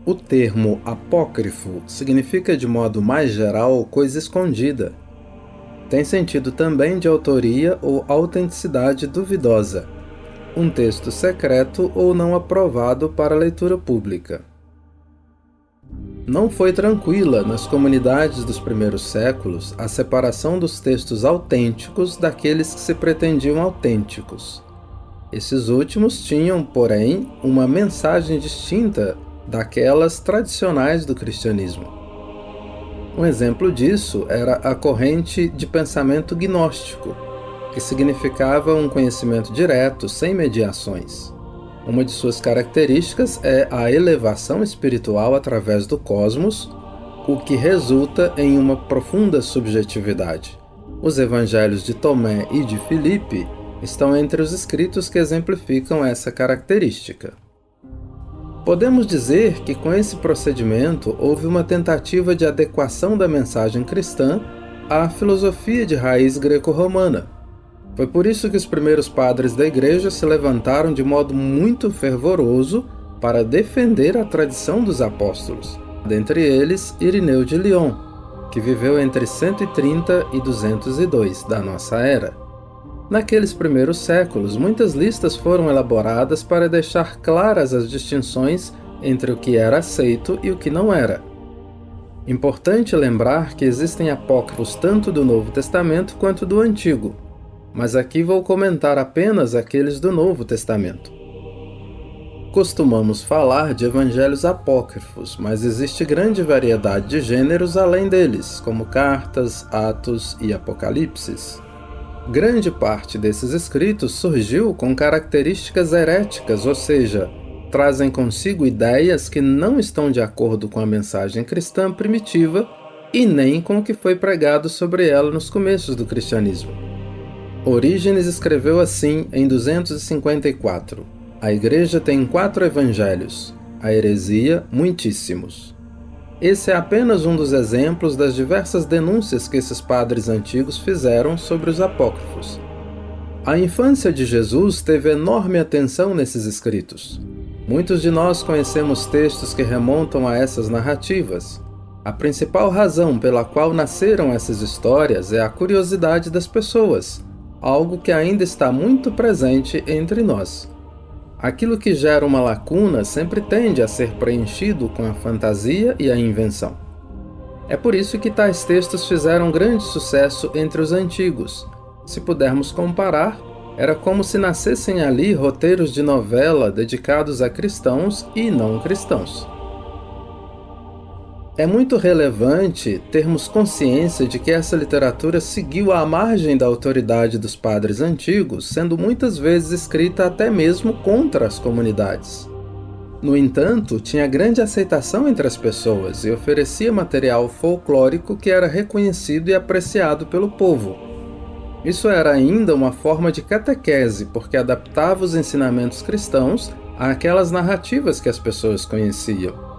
O termo apócrifo significa, de modo mais geral, coisa escondida. Tem sentido também de autoria ou autenticidade duvidosa, um texto secreto ou não aprovado para leitura pública. Não foi tranquila nas comunidades dos primeiros séculos a separação dos textos autênticos daqueles que se pretendiam autênticos. Esses últimos tinham, porém, uma mensagem distinta daquelas tradicionais do cristianismo. Um exemplo disso era a corrente de pensamento gnóstico, que significava um conhecimento direto, sem mediações. Uma de suas características é a elevação espiritual através do cosmos, o que resulta em uma profunda subjetividade. Os evangelhos de Tomé e de Filipe estão entre os escritos que exemplificam essa característica. Podemos dizer que com esse procedimento houve uma tentativa de adequação da mensagem cristã à filosofia de raiz greco-romana. Foi por isso que os primeiros padres da Igreja se levantaram de modo muito fervoroso para defender a tradição dos apóstolos, dentre eles Irineu de Lyon, que viveu entre 130 e 202 da nossa era. Naqueles primeiros séculos, muitas listas foram elaboradas para deixar claras as distinções entre o que era aceito e o que não era. Importante lembrar que existem apócrifos tanto do Novo Testamento quanto do Antigo, mas aqui vou comentar apenas aqueles do Novo Testamento. Costumamos falar de evangelhos apócrifos, mas existe grande variedade de gêneros além deles, como cartas, Atos e Apocalipses. Grande parte desses escritos surgiu com características heréticas, ou seja, trazem consigo ideias que não estão de acordo com a mensagem cristã primitiva e nem com o que foi pregado sobre ela nos começos do cristianismo. Orígenes escreveu assim em 254: a Igreja tem 4 evangelhos, a heresia, muitíssimos. Esse é apenas um dos exemplos das diversas denúncias que esses padres antigos fizeram sobre os apócrifos. A infância de Jesus teve enorme atenção nesses escritos. Muitos de nós conhecemos textos que remontam a essas narrativas. A principal razão pela qual nasceram essas histórias é a curiosidade das pessoas, algo que ainda está muito presente entre nós. Aquilo que gera uma lacuna sempre tende a ser preenchido com a fantasia e a invenção. É por isso que tais textos fizeram grande sucesso entre os antigos. Se pudermos comparar, era como se nascessem ali roteiros de novela dedicados a cristãos e não cristãos. É muito relevante termos consciência de que essa literatura seguiu à margem da autoridade dos padres antigos, sendo muitas vezes escrita até mesmo contra as comunidades. No entanto, tinha grande aceitação entre as pessoas e oferecia material folclórico que era reconhecido e apreciado pelo povo. Isso era ainda uma forma de catequese, porque adaptava os ensinamentos cristãos àquelas narrativas que as pessoas conheciam.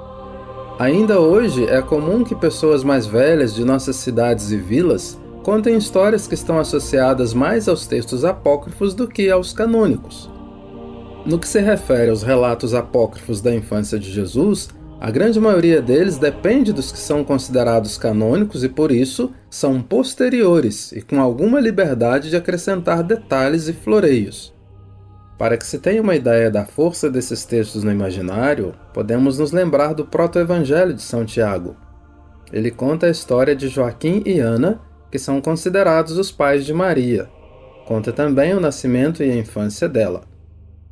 Ainda hoje é comum que pessoas mais velhas de nossas cidades e vilas contem histórias que estão associadas mais aos textos apócrifos do que aos canônicos. No que se refere aos relatos apócrifos da infância de Jesus, a grande maioria deles depende dos que são considerados canônicos e, por isso, são posteriores e com alguma liberdade de acrescentar detalhes e floreios. Para que se tenha uma ideia da força desses textos no imaginário, podemos nos lembrar do proto-evangelho de São Tiago. Ele conta a história de Joaquim e Ana, que são considerados os pais de Maria. Conta também o nascimento e a infância dela.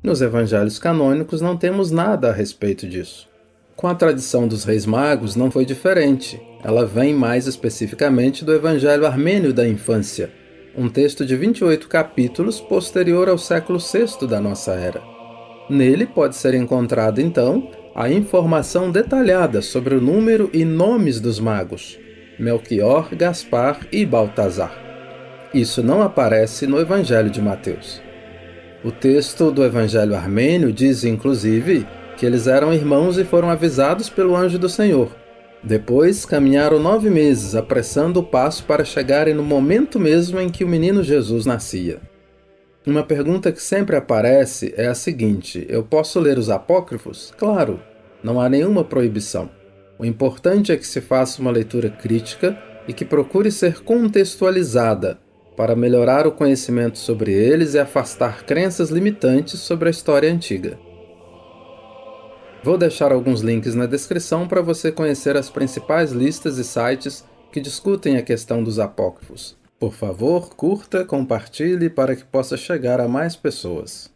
Nos evangelhos canônicos não temos nada a respeito disso. Com a tradição dos Reis Magos não foi diferente. Ela vem mais especificamente do Evangelho Armênio da Infância, um texto de 28 capítulos posterior ao século VI da nossa era. Nele pode ser encontrada, então, a informação detalhada sobre o número e nomes dos magos, Melquior, Gaspar e Baltazar. Isso não aparece no Evangelho de Mateus. O texto do Evangelho Armênio diz, inclusive, que eles eram irmãos e foram avisados pelo anjo do Senhor. Depois caminharam 9 meses, apressando o passo para chegarem no momento mesmo em que o menino Jesus nascia. Uma pergunta que sempre aparece é a seguinte: eu posso ler os apócrifos? Claro. Não há nenhuma proibição. O importante é que se faça uma leitura crítica e que procure ser contextualizada, para melhorar o conhecimento sobre eles e afastar crenças limitantes sobre a história antiga. Vou deixar alguns links na descrição para você conhecer as principais listas e sites que discutem a questão dos apócrifos. Por favor, curta, compartilhe para que possa chegar a mais pessoas.